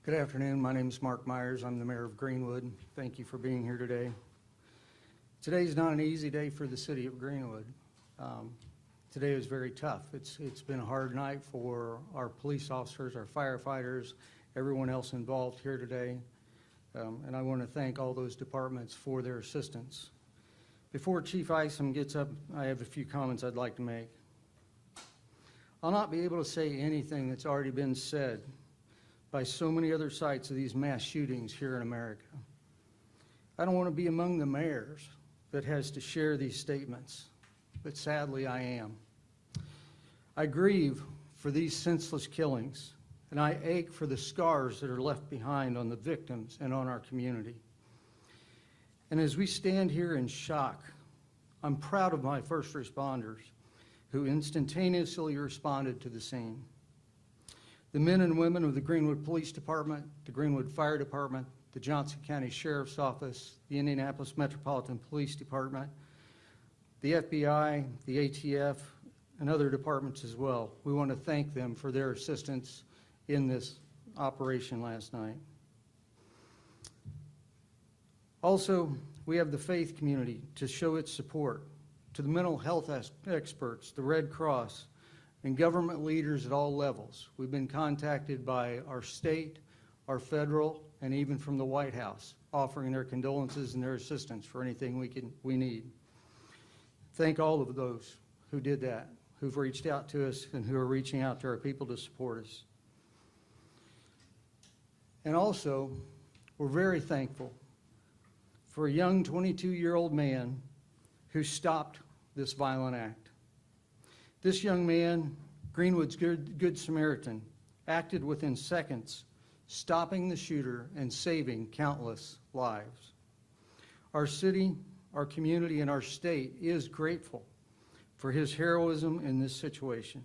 Good afternoon. My name is Mark Myers. I'm the mayor of Greenwood. Thank you for being here today. Today's not an easy day for the city of Greenwood. Today is very tough. It's been a hard night for our police officers, our firefighters, everyone else involved here today. And I want to thank all those departments for their assistance. Before Chief Isom gets up, I have a few comments I'd like to make. I'll not be able to say anything that's already been said by so many other sites of these mass shootings here in America. I don't want to be among the mayors that has to share these statements, but sadly I am. I grieve for these senseless killings, and I ache for the scars that are left behind on the victims and on our community. And as we stand here in shock, I'm proud of my first responders who instantaneously responded to the scene. The men and women of the Greenwood Police Department, the Greenwood Fire Department, the Johnson County Sheriff's Office, the Indianapolis Metropolitan Police Department, the FBI, the ATF, and other departments as well. We want to thank them for their assistance in this operation last night. Also, we have the faith community to show its support, to the mental health experts, the Red Cross, and government leaders at all levels. We've been contacted by our state, our federal, and even from the White House, offering their condolences and their assistance for anything we need. Thank all of those who did that, who've reached out to us and who are reaching out to our people to support us. And also, we're very thankful for a young 22-year-old man who stopped this violent act. This young man, Greenwood's Good Samaritan, acted within seconds, stopping the shooter and saving countless lives. Our city, our community, and our state is grateful for his heroism in this situation.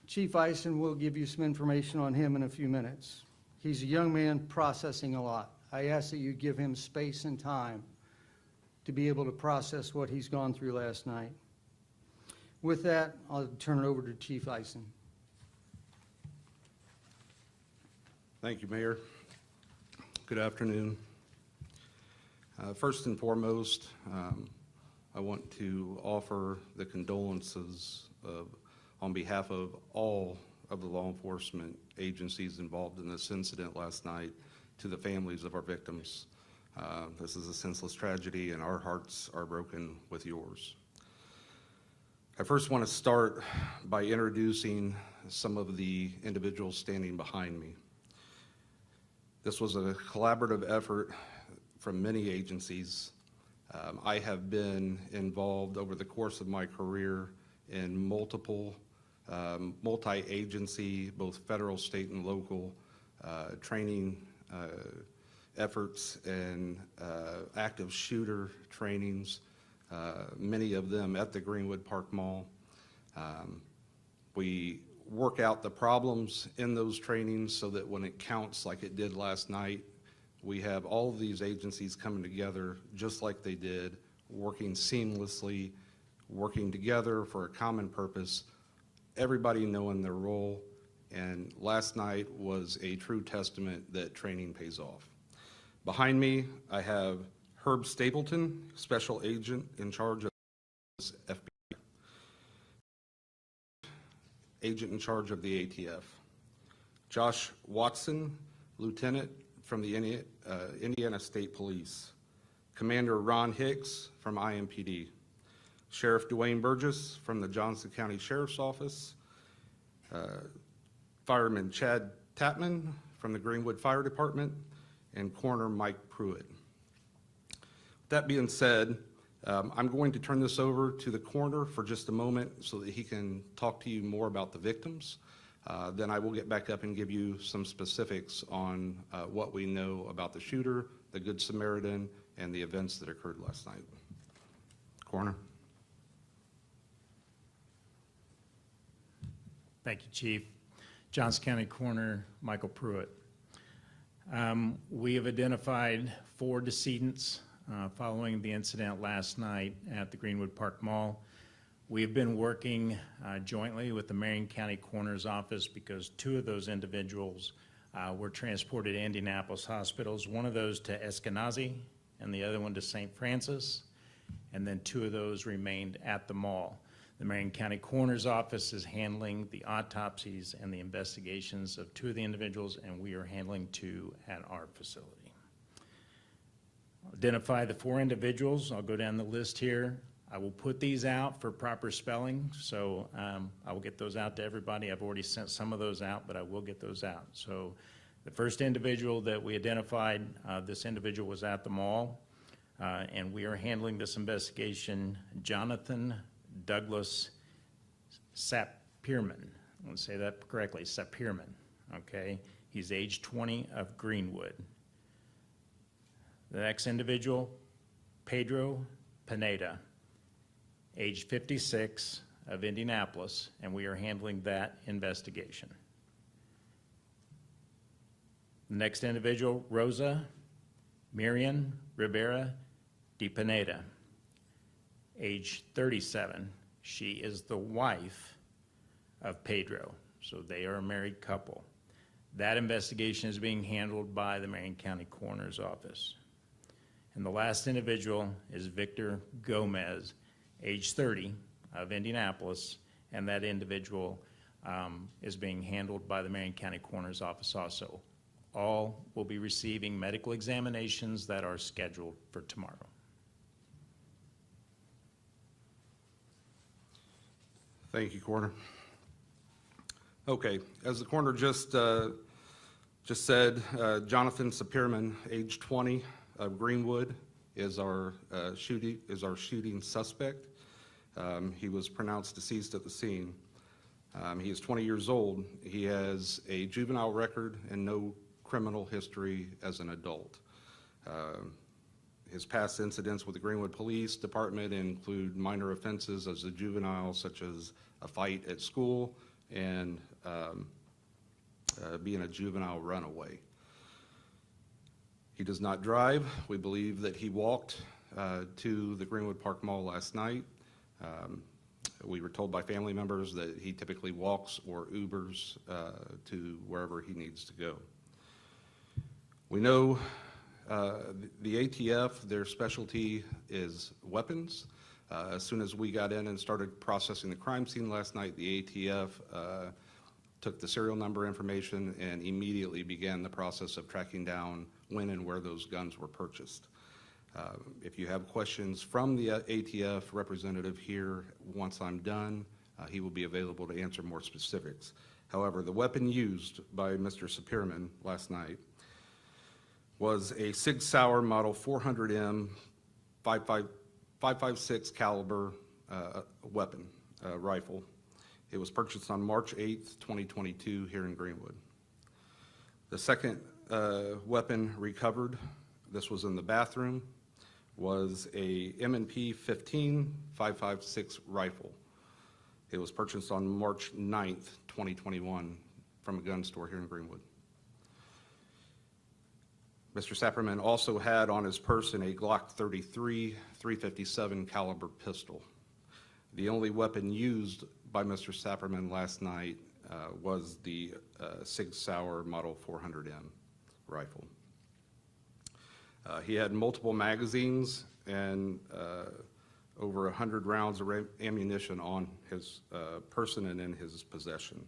Chief Isom will give you some information on him in a few minutes. He's a young man processing a lot. I ask that you give him space and time to be able to process what he's gone through last night. With that, I'll turn it over to Chief Isom. Thank you, Mayor. Good afternoon. First and foremost, I want to offer the condolences on behalf of all of the law enforcement agencies involved in this incident last night to the families of our victims. This is a senseless tragedy, and our hearts are broken with yours. I first want to start by introducing some of the individuals standing behind me. This was a collaborative effort from many agencies. I have been involved over the course of my career in multiple multi-agency, both federal, state, and local training efforts and active shooter trainings, many of them at the Greenwood Park Mall. We work out the problems in those trainings so that when it counts like it did last night, we have all of these agencies coming together just like they did, working seamlessly, working together for a common purpose, everybody knowing their role, and last night was a true testament that training pays off. Behind me, I have Herb Stapleton, Special Agent in charge of FBI, Agent in charge of the ATF, Josh Watson, Lieutenant from the Indiana State Police, Commander Ron Hicks from IMPD, Sheriff Dwayne Burgess from the Johnson County Sheriff's Office, Fireman Chad Tapman from the Greenwood Fire Department, and Coroner Mike Pruitt. That being said, I'm going to turn this over to the coroner for just a moment so that he can talk to you more about the victims. Then I will get back up and give you some specifics on what we know about the shooter, the Good Samaritan, and the events that occurred last night. Coroner. Thank you, Chief. Johnson County Coroner Michael Pruitt. We have identified 4 decedents following the incident last night at the Greenwood Park Mall. We have been working jointly with the Marion County Coroner's Office because 2 of those individuals were transported to Indianapolis hospitals, one of those to Eskenazi and the other one to St. Francis, and then 2 of those remained at the mall. The Marion County Coroner's Office is handling the autopsies and the investigations of 2 of the individuals, and we are handling 2 at our facility. Identify the 4 individuals. I'll go down the list here. I will put these out for proper spelling, so I will get those out to everybody. I've already sent some of those out, but I will get those out. So the first individual that we identified, this individual was at the mall, and we are handling this investigation, Jonathan Douglas Sapirman. I want to say that correctly, Sapirman, okay? He's age 20 of Greenwood. The next individual, Pedro Pineda, age 56 of Indianapolis, and we are handling that investigation. The next individual, Rosa Miriam Rivera de Pineda, age 37. She is the wife of Pedro, so they are a married couple. That investigation is being handled by the Marion County Coroner's Office. And the last individual is Victor Gomez, age 30 of Indianapolis, and that individual is being handled by the Marion County Coroner's Office also. All will be receiving medical examinations that are scheduled for tomorrow. Thank you, Coroner. Okay, as the coroner just said, Jonathan Sapirman, age 20 of Greenwood, is our shooting suspect. He was pronounced deceased at the scene. He is 20 years old. He has a juvenile record and no criminal history as an adult. His past incidents with the Greenwood Police Department include minor offenses as a juvenile, such as a fight at school and being a juvenile runaway. He does not drive. We believe that he walked to the Greenwood Park Mall last night. We were told by family members that he typically walks or Ubers to wherever he needs to go. We know the ATF, their specialty is weapons. As soon as we got in and started processing the crime scene last night, the ATF took the serial number information and immediately began the process of tracking down when and where those guns were purchased. If you have questions from the ATF representative here, once I'm done, he will be available to answer more specifics. However, the weapon used by Mr. Sapirman last night was a Sig Sauer Model 400M 5.56 caliber weapon, rifle. It was purchased on March 8th, 2022 here in Greenwood. The second weapon recovered, this was in the bathroom, was a M&P 15 5.56 rifle. It was purchased on March 9th, 2021 from a gun store here in Greenwood. Mr. Sapirman also had on his person a Glock 33 357 caliber pistol. The only weapon used by Mr. Sapirman last night was the Sig Sauer Model 400M rifle. He had multiple magazines and over 100 rounds of ammunition on his person and in his possession.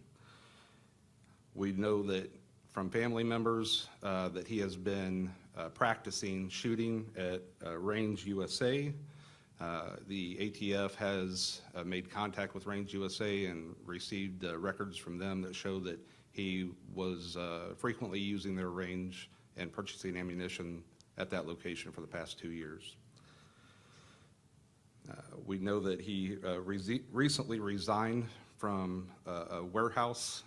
We know that from family members that he has been practicing shooting at Range USA. The ATF has made contact with Range USA and received records from them that show that he was frequently using their range and purchasing ammunition at that location for the past 2 years. We know that he recently resigned from a warehouse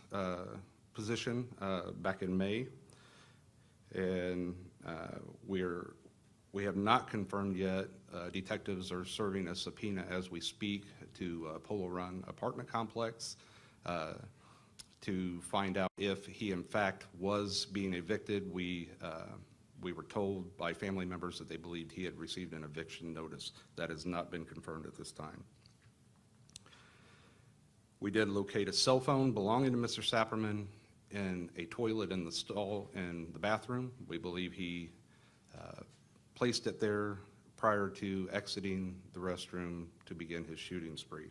position back in May, and we have not confirmed yet. Detectives are serving a subpoena as we speak to Polo Run apartment complex to find out if he in fact was being evicted. We were told by family members that they believed he had received an eviction notice. That has not been confirmed at this time. We did locate a cell phone belonging to Mr. Sapirman in a toilet in the stall in the bathroom. We believe he placed it there prior to exiting the restroom to begin his shooting spree.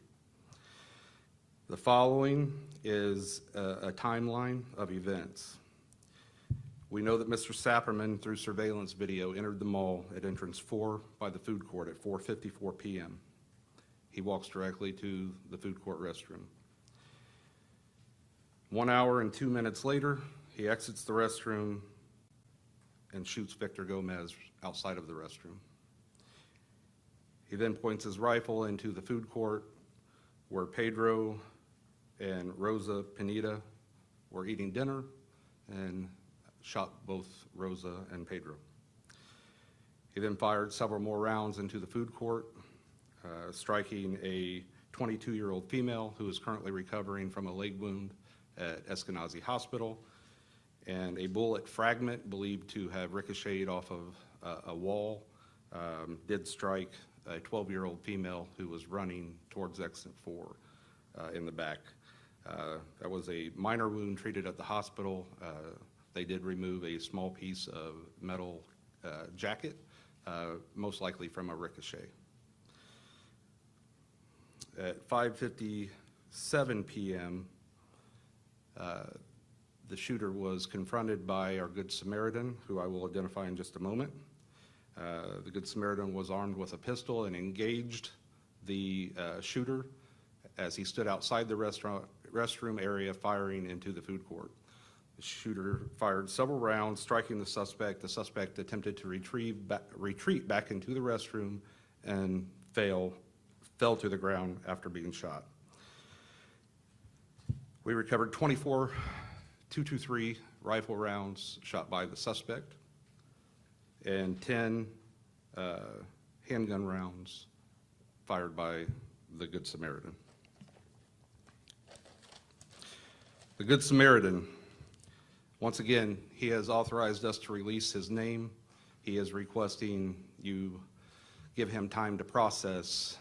The following is a timeline of events. We know that Mr. Sapperman, through surveillance video, entered the mall at entrance 4 by the food court at 4:54 p.m. He walks directly to the food court restroom. 1 hour and 2 minutes later, he exits the restroom and shoots Victor Gomez outside of the restroom. He then points his rifle into the food court where Pedro and Rosa Pineda were eating dinner and shot both Rosa and Pedro. He then fired several more rounds into the food court, striking a 22-year-old female who is currently recovering from a leg wound at Eskenazi Hospital, and a bullet fragment believed to have ricocheted off of a wall did strike a 12-year-old female who was running towards exit 4 in the back. That was a minor wound treated at the hospital. They did remove a small piece of metal jacket, most likely from a ricochet. At 5:57 p.m., the shooter was confronted by our Good Samaritan, who I will identify in just a moment. The Good Samaritan was armed with a pistol and engaged the shooter as he stood outside the restroom area firing into the food court. The shooter fired several rounds, striking the suspect. The suspect attempted to retreat back into the restroom and fell to the ground after being shot. We recovered 24 .223 rifle rounds shot by the suspect and 10 handgun rounds fired by the Good Samaritan. The Good Samaritan, once again, he has authorized us to release his name. He is requesting you give him time to process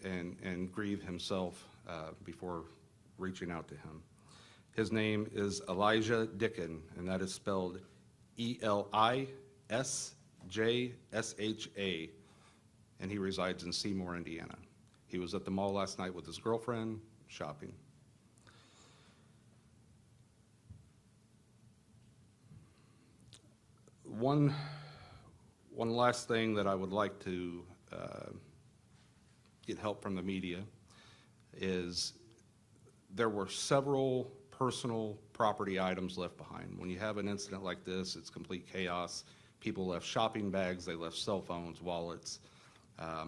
and grieve himself before reaching out to him. His name is Elijah Dicken, and that is spelled Elisjsha, and he resides in Seymour, Indiana. He was at the mall last night with his girlfriend shopping. One last thing that I would like to get help from the media is there were several personal property items left behind. When you have an incident like this, it's complete chaos. People left shopping bags, they left cell phones, wallets, a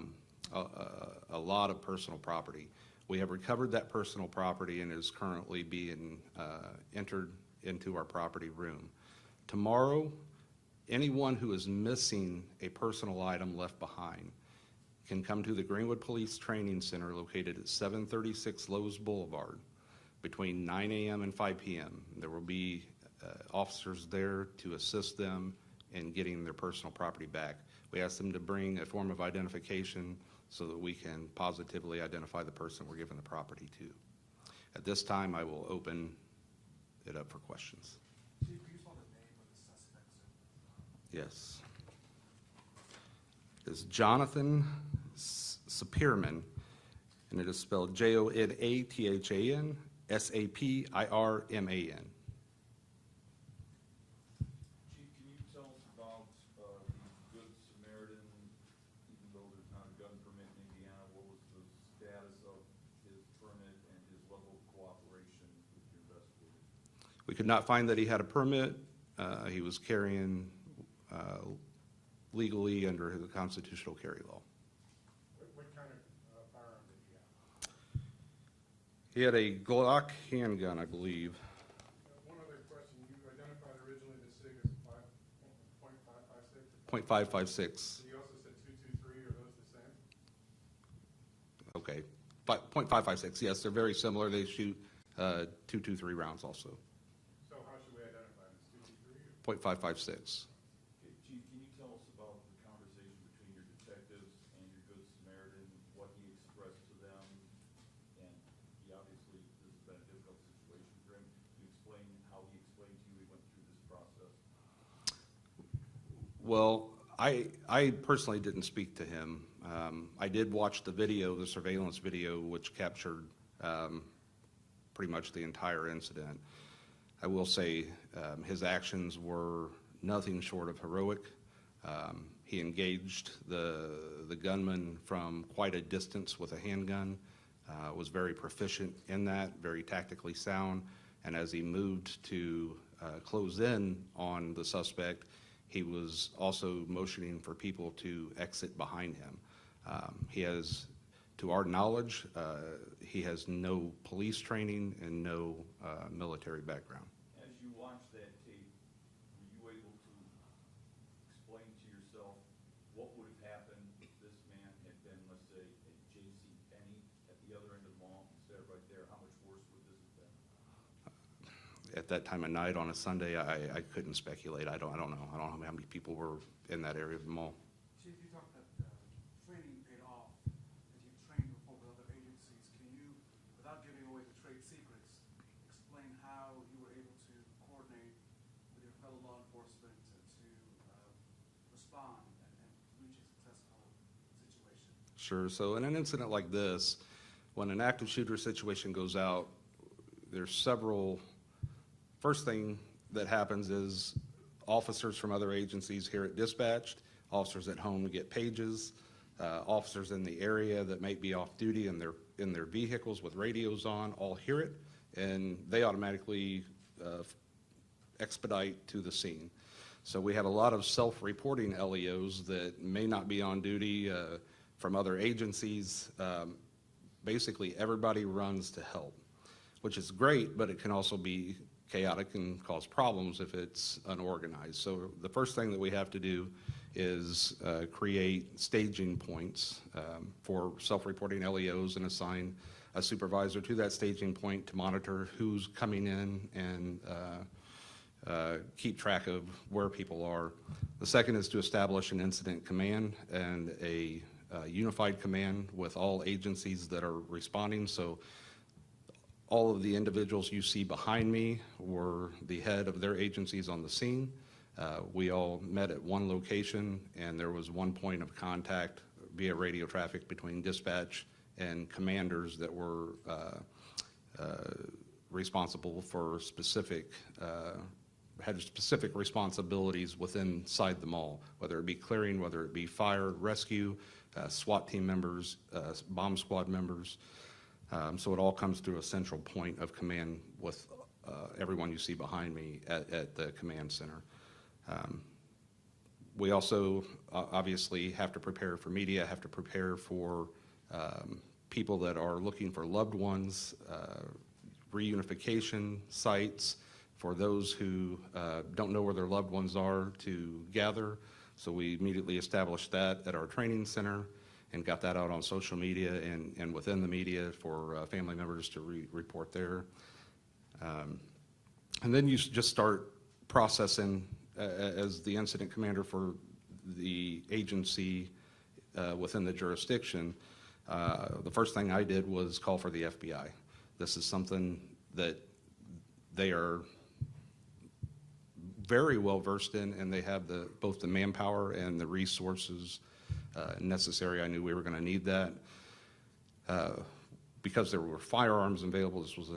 lot of personal property. We have recovered that personal property and is currently being entered into our property room. Tomorrow, anyone who is missing a personal item left behind can come to the Greenwood Police Training Center located at 736 Lowe's Boulevard between 9 a.m. and 5 p.m. There will be officers there to assist them in getting their personal property back. We ask them to bring a form of identification so that we can positively identify the person we're giving the property to. At this time, I will open it up for questions. Chief, can you spell the name of the suspect, sir? Yes. It's Jonathan Sapirman, and it is spelled Jonathan Sapirman. Chief, can you tell us about the Good Samaritan, even though there's not a gun permit in Indiana, what was the status of his permit and his level of cooperation with your investigators? We could not find that he had a permit. He was carrying legally under the constitutional carry law. What kind of firearm did he have? He had a Glock handgun, I believe. One other question, you identified originally the SIG as .556? .556. You also said 223, are those the same? Okay. .556, yes, they're very similar. They shoot .223 rounds also. So how should we identify them, as 223? .556. Okay, Chief, can you tell us about the conversation between your detectives and your Good Samaritan, what he expressed to them? And he obviously, this has been a difficult situation for him. Can you explain how Well, I personally didn't speak to him. I did watch the video, the surveillance video, which captured pretty much the entire incident. I will say his actions were nothing short of heroic. He engaged the gunman from quite a distance with a handgun, was very proficient in that, very tactically sound, and as he moved to close in on the suspect, he was also motioning for people to exit behind him. He has, to our knowledge, he has no police training and no military background. As you watched that tape, were you able to explain to yourself what would have happened if this man had been, let's say, at J.C. Penney at the other end of the mall instead of right there? How much worse would this have been? At that time of night on a Sunday, I couldn't speculate. I don't know. I don't know how many people were in that area of the mall. Chief, you talked that training paid off, that you trained before with other agencies. Can you, without giving away the trade secrets, explain how you were able to coordinate with your fellow law enforcement to respond and reach a successful situation? Sure. So in an incident like this, when an active shooter situation goes out, there's several. First thing that happens is officers from other agencies hear it dispatched, officers at home get pages, officers in the area that might be off duty in their vehicles with radios on all hear it, and they automatically expedite to the scene. So we have a lot of self-reporting LEOs that may not be on duty from other agencies. Basically, everybody runs to help, which is great, but it can also be chaotic and cause problems if it's unorganized. So the first thing that we have to do is create staging points for self-reporting LEOs and assign a supervisor to that staging point to monitor who's coming in and keep track of where people are. The second is to establish an incident command and a unified command with all agencies that are responding. So all of the individuals you see behind me were the head of their agencies on the scene. We all met at one location, and there was one point of contact via radio traffic between dispatch and commanders that were responsible for had specific responsibilities inside the mall, whether it be clearing, whether it be fire, rescue, SWAT team members, bomb squad members. So it all comes through a central point of command with everyone you see behind me at the command center. We also obviously have to prepare for media, have to prepare for people that are looking for loved ones, reunification sites for those who don't know where their loved ones are to gather. So we immediately established that at our training center and got that out on social media and within the media for family members to report there. And then you just start processing as the incident commander for the agency within the jurisdiction. The first thing I did was call for the FBI. This is something that they are very well versed in, and they have both the manpower and the resources necessary. I knew we were going to need that. Because there were firearms available, this was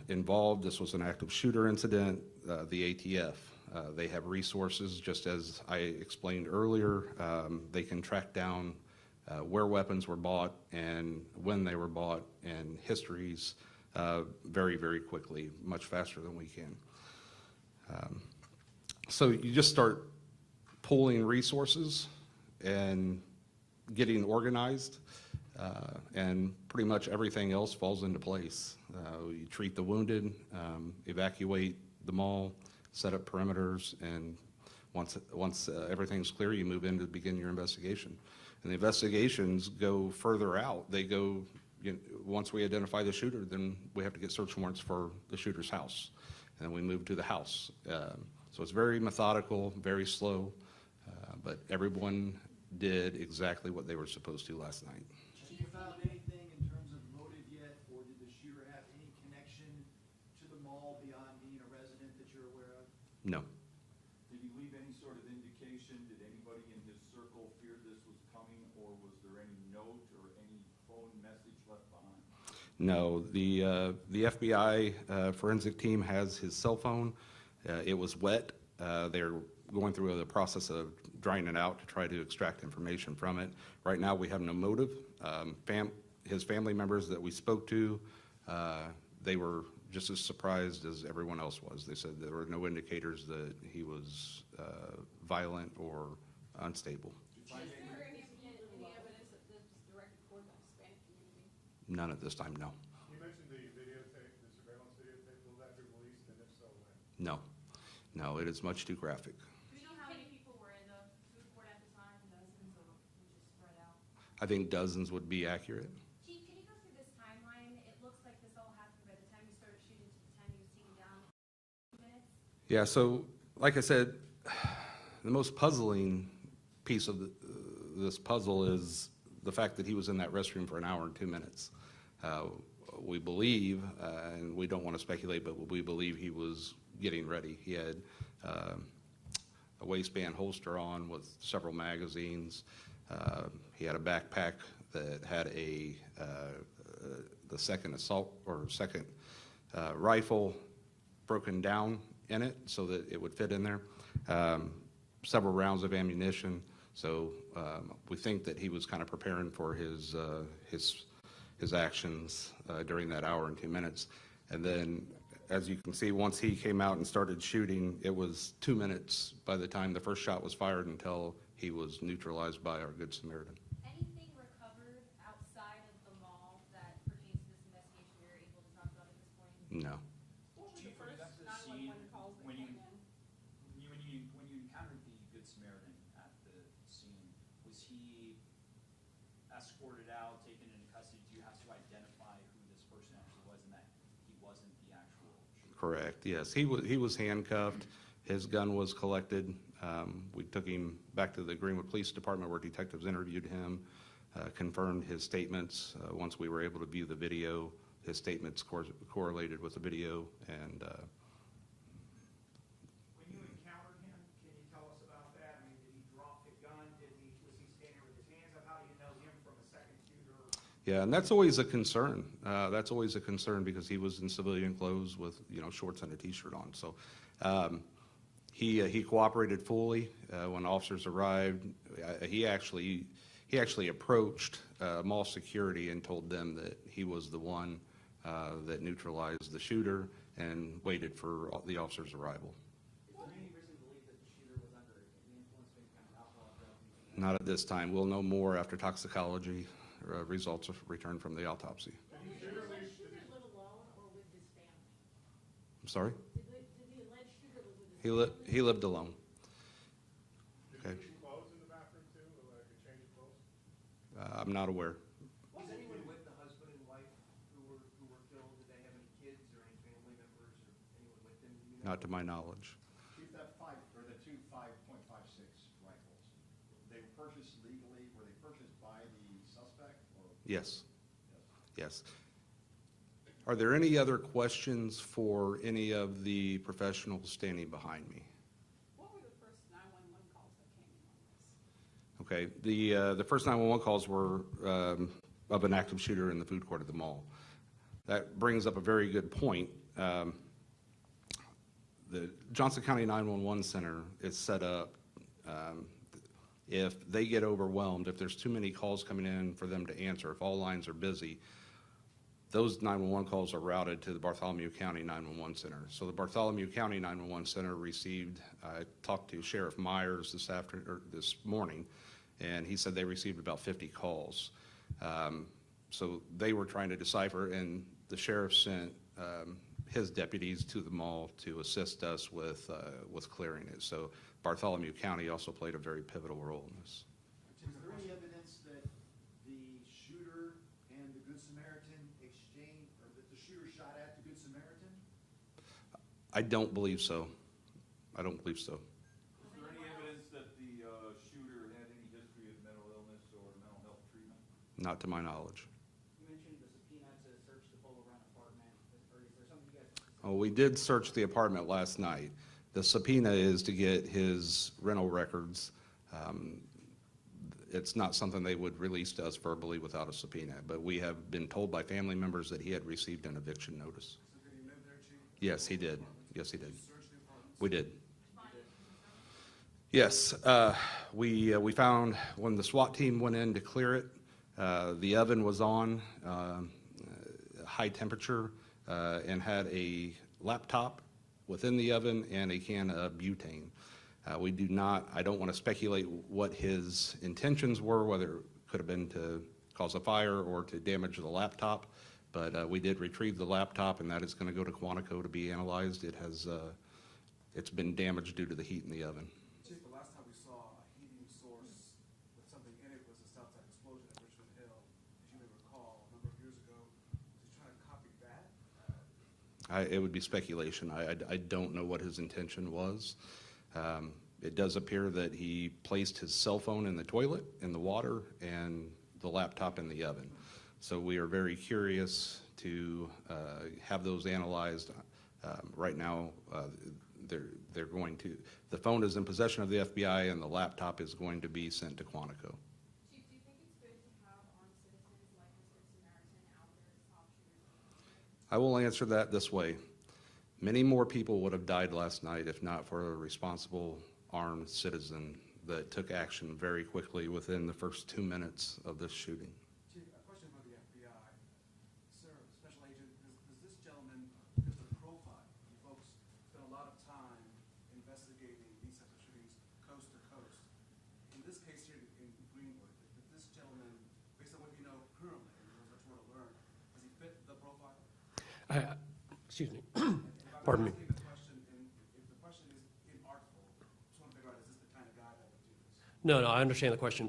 involved. This was an active shooter incident. The ATF, they have resources, just as I explained earlier. They can track down where weapons were bought and when they were bought and histories very, very quickly, much faster than we can. So you just start pooling resources and getting organized, and pretty much everything else falls into place. You treat the wounded, evacuate the mall, set up perimeters, and once everything's clear, you move in to begin your investigation. And the investigations go further out. They go, once we identify the shooter, then we have to get search warrants for the shooter's house, and then we move to the house. So it's very methodical, very slow, but everyone did exactly what they were supposed to last night. Have you found anything in terms of motive yet, or did the shooter have any connection to the mall beyond being a resident that you're aware of? No. Did he leave any sort of indication information? Did anybody in his circle fear this was coming, or was there any note or any phone message left behind? No, the FBI forensic team has his cell phone. It was wet. They're going through the process of drying it out to try to extract information from it. Right now, we have no motive. His family members that we spoke to, they were just as surprised as everyone else was. They said there were no indicators that he was violent or unstable. Is there any evidence that this was directed toward the Hispanic community? None at this time, no. You mentioned the videotape, the surveillance videotape, will that be released, and if so, when? No, no, it is much too graphic. Do you know how many people were in the food court at the time? Dozens or just spread out? I think dozens would be accurate. Chief, can you go through this timeline? It looks like this all happened by the time you started shooting to the time he was taken down. 2 minutes? Yeah, so like I said, the most puzzling piece of this puzzle is the fact that he was in that restroom for an hour and 2 minutes. We believe, and we don't want to speculate, but we believe he was getting ready. He had a waistband holster on with several magazines. He had a backpack that had the second assault or second rifle broken down in it so that it would fit in there. Several rounds of ammunition. So we think that he was kind of preparing for his actions during that hour and 2 minutes. And then, as you can see, once he came out and started shooting, it was 2 minutes by the time the first shot was fired until he was neutralized by our Good Samaritan. Anything recovered outside of the mall that pertains to this investigation you're able to talk about at this point? No. What were the Chief, when you got first to the scene, 911 calls that when came you- in? when you encountered the Good Samaritan at the scene, was he escorted out, taken into custody? Do you have to identify who this person actually was and that he wasn't the actual shooter? Correct, yes. He was handcuffed. His gun was collected. We took him back to the Greenwood Police Department where detectives interviewed him, confirmed his statements. Once we were able to view the video, his statements correlated with the video, and When you encountered him, can you tell us about that? I mean, did he drop the gun? Was he standing with his hands up? How do you know him from a second shooter? yeah, and that's always a concern. That's always a concern because he was in civilian clothes with, shorts and a T-shirt on. So he cooperated fully when officers arrived. He actually approached mall security and told them that he was the one that neutralized the shooter and waited for the officer's arrival. Is there any reason to believe that the shooter was under the influence of any kind of alcohol, drugs? Not at this time. We'll know more after toxicology results of return from the autopsy. Did the alleged shooter live alone or with his family? I'm sorry? Did the alleged shooter live with his family? He lived alone. Okay. Did he use clothes in the bathroom too, or like a change of clothes? I'm not aware. Was anyone with the husband and wife who were killed? Did they have any kids or any family members or anyone with them? Do you know? Not to my knowledge. Chief, that the two 5.56 rifles, they were purchased legally, were they purchased by the suspect or? Yes. Yes. Are there any other questions for any of the professionals standing behind me? What were the first 911 calls that came in on this? Okay, the first 911 calls were of an active shooter in the food court at the mall. That brings up a very good point. The Johnson County 911 Center is set up, if they get overwhelmed, if there's too many calls coming in for them to answer, if all lines are busy, those 911 calls are routed to the Bartholomew County 911 Center. So the Bartholomew County 911 Center received, I talked to Sheriff Myers this morning, and he said they received about 50 calls. So they were trying to decipher, and the sheriff sent his deputies to the mall to assist us with clearing it. So Bartholomew County also played a very pivotal role in this. Is there any evidence that the shooter and the Good Samaritan exchanged, or that the shooter shot at the Good Samaritan? I don't believe so. I don't believe so. Is there any evidence that the shooter had any history of mental illness or mental health treatment? Not to my knowledge. You mentioned the subpoena to search the Polo Run apartment. Is there something you guys? Oh, we did search the apartment last night. The subpoena is to get his rental records. It's not something they would release to us verbally without a subpoena, but we have been told by family members that he had received an eviction notice. So did he live there, Chief? Yes, he did. Yes, he did. Search the apartments? We did. Yes, we found when the SWAT team went in to clear it, the oven was on, high temperature, and had a laptop within the oven and a can of butane. I don't want to speculate what his intentions were, whether it could have been to cause a fire or to damage the laptop, but we did retrieve the laptop, and that is going to go to Quantico to be analyzed. It's been damaged due to the heat in the oven. Chief, the last time we saw a heating source with something in it was a Southside explosion at Richmond Hill, as you may recall, a number of years ago. Was he trying to copy that? It would be speculation. I don't know what his intention was. It does appear that he placed his cell phone in the toilet, in the water, and the laptop in the oven. So we are very curious to have those analyzed. Right now, they're going to, the phone is in possession of the FBI, and the laptop is going to be sent to Quantico. Chief, do you think it's good to have armed citizens like Mr. Samaritan out there to stop shooters? I will answer that this way. Many more people would have died last night if not for a responsible armed citizen that took action very quickly within the first 2 minutes of this shooting. Chief, a question for the FBI. Sir, Special Agent, does this gentleman, because of the profile, you folks spend a lot of time investigating these types of shootings coast to coast. In this case here in Greenwood, did this gentleman, based on what you know currently, and what you want to learn, does he fit the profile? Excuse me. If I'm Pardon me. asking the question, and if the question is inartful, just want to figure out, is this the kind of guy that would do this? No, I understand the question.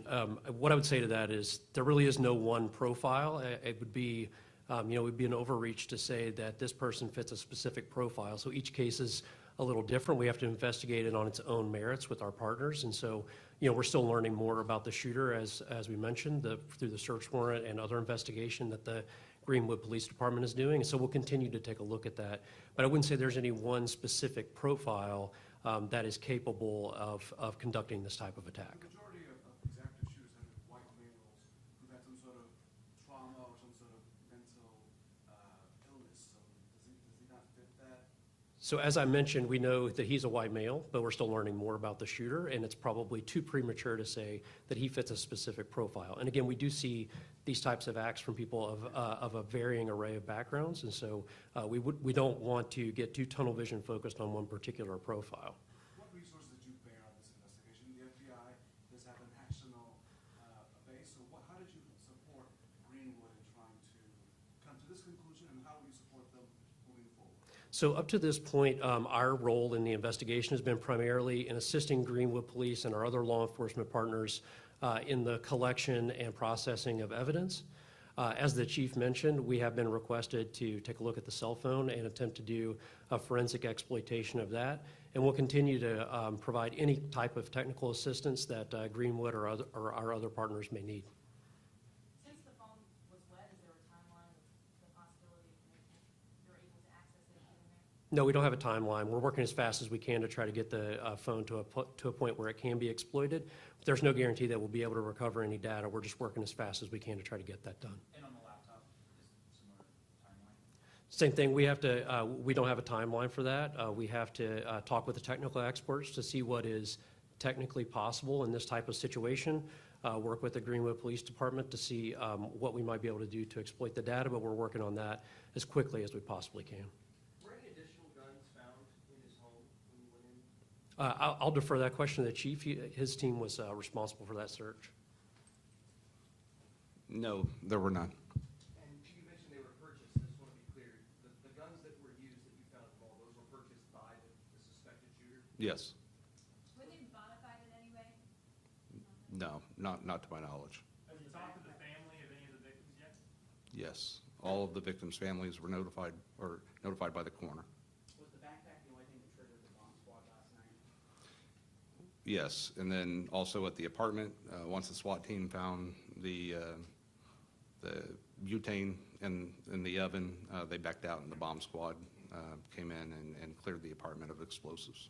What I would say to that is there really is no one profile. It would be, it would be an overreach to say that this person fits a specific profile. So each case is a little different. We have to investigate it on its own merits with our partners. And so, we're still learning more about the shooter, as we mentioned, through the search warrant and other investigation that the Greenwood Police Department is doing. And so we'll continue to take a look at that. But I wouldn't say there's any one specific profile that is capable of conducting this type of attack. The majority of these active shooters have been white males who've had some sort of trauma or some sort of mental illness. So does he not fit that? So as I mentioned, we know that he's a white male, but we're still learning more about the shooter, and it's probably too premature to say that he fits a specific profile. And again, we do see these types of acts from people of a varying array of backgrounds, and so we don't want to get too tunnel vision focused on one particular profile. What resources did you bear on this investigation? The FBI does have a national base, so how did you support Greenwood in trying to come to this conclusion, and how will you support them moving forward? So up to this point, our role in the investigation has been primarily in assisting Greenwood Police and our other law enforcement partners in the collection and processing of evidence. As the chief mentioned, we have been requested to take a look at the cell phone and attempt to do a forensic exploitation of that. And we'll continue to provide any type of technical assistance that Greenwood or our other partners may need. Since the phone was wet, is there a timeline of the possibility of you're able to access it in there? No, we don't have a timeline. We're working as fast as we can to try to get the phone to a point where it can be exploited. There's no guarantee that we'll be able to recover any data. We're just working as fast as we can to try to get that done. And on the laptop, is similar timeline? Same thing, we don't have a timeline for that. We have to talk with the technical experts to see what is technically possible in this type of situation, work with the Greenwood Police Department to see what we might be able to do to exploit the data, but we're working on that as quickly as we possibly can. Were any additional guns found in his home when you went in? I'll defer that question to the chief. His team was responsible for that search. No, there were none. And you mentioned they were purchased, I just want to be clear, the guns that were used that you found at the mall, those were purchased by the suspected shooter? Yes. Were they modified in any way? No, not to my knowledge. Have you talked to the family of any of the victims yet? Yes, all of the victims' families were notified by the coroner. Was the backpack the only thing that triggered the bomb squad last night? Yes, and then also at the apartment, once the SWAT team found the butane in the oven, they backed out and the bomb squad came in and cleared the apartment of explosives.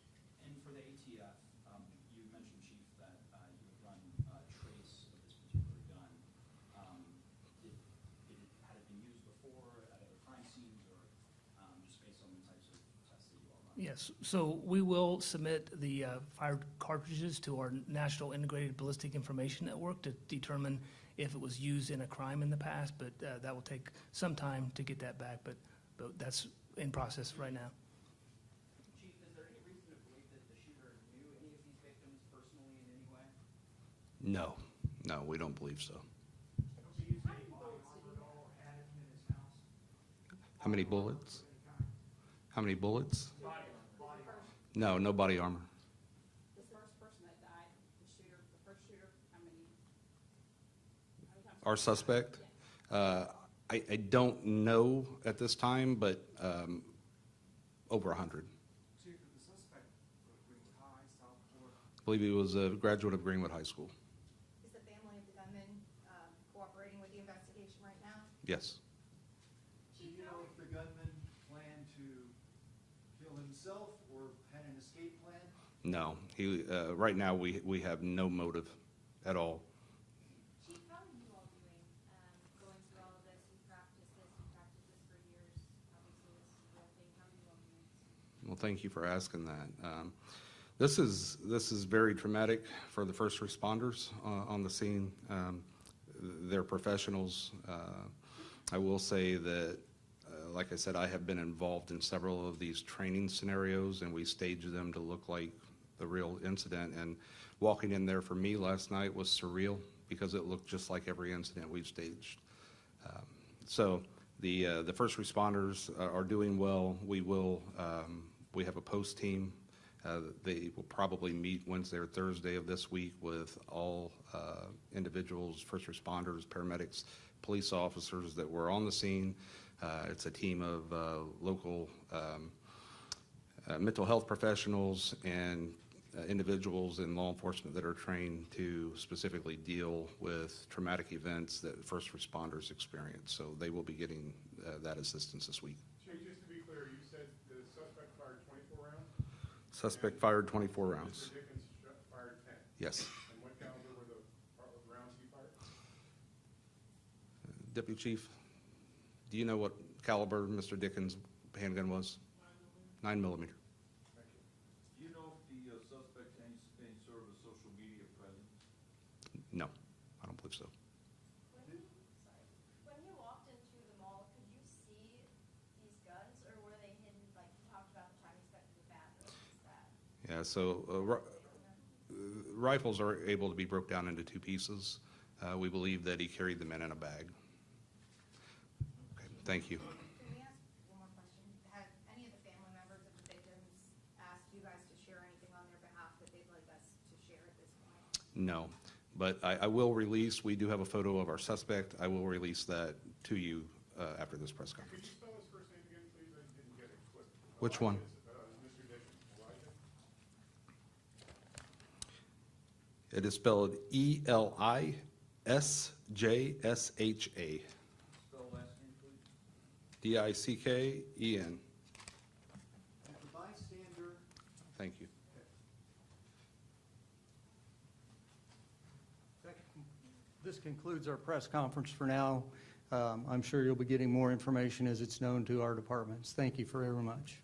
Yes, so we will submit the fired cartridges to our National Integrated Ballistic Information Network to determine if it was used in a crime in the past, but that will take some time to get that back, but that's in process right now. Chief, is there any reason to believe that the shooter knew any of these victims personally in any way? No, we don't believe so. How many bullets? How many bullets? No, no body armor. The first person that died, the shooter, the first shooter, how many? Our suspect? I don't know at this time, but over 100. Chief, did the suspect go to Greenwood High, Southport? I believe he was a graduate of Greenwood High School. Is the family of the gunman cooperating with the investigation right now? Yes. Do you know if the gunman planned to kill himself or had an escape plan? No. He, right now, we have no motive at all. Chief, how are you all doing going through all of this? You've practiced this for years. Obviously, this is a real thing. How are you all doing? Well, thank you for asking that. This is very traumatic for the first responders on the scene. They're professionals. I will say that, like I said, I have been involved in several of these training scenarios, and we stage them to look like the real incident. And walking in there for me last night was surreal because it looked just like every incident we've staged. So the first responders are doing well. We have a post team. They will probably meet Wednesday or Thursday of this week with all individuals, first responders, paramedics, police officers that were on the scene. It's a team of local mental health professionals and individuals in law enforcement that are trained to specifically deal with traumatic events that first responders experience. So they will be getting that assistance this week. Chief, just to be clear, you said the suspect fired 24 rounds? Suspect fired 24 rounds. Mr. Dickens fired 10? Yes. And what caliber were the rounds he fired? Deputy Chief, do you know what caliber Mr. Dickens' handgun was? 9 millimeter. Thank you. Do you know if the suspect has any sort of a social media presence? No, I don't believe so. When you walked into the mall, could you see these guns, or were they hidden, like you talked about the time you spent in the bathroom? Yeah, so rifles are able to be broke down into 2 pieces. We believe that he carried them in a bag. Okay, thank you. Can we ask one more question? Have any of the family members of the victims asked you guys to share anything on their behalf that they'd like us to share at this point? No, but I will release, we do have a photo of our suspect. I will release that to you after this press Could conference. you spell his first name again, please? I didn't get it. Which one? Mr. Dickens, Elijah? It is spelled Elisjsha. Spell last name, please. Dicken. And the bystander, Thank you. This concludes our press conference for now. I'm sure you'll be getting more information as it's known to our departments. Thank you very much.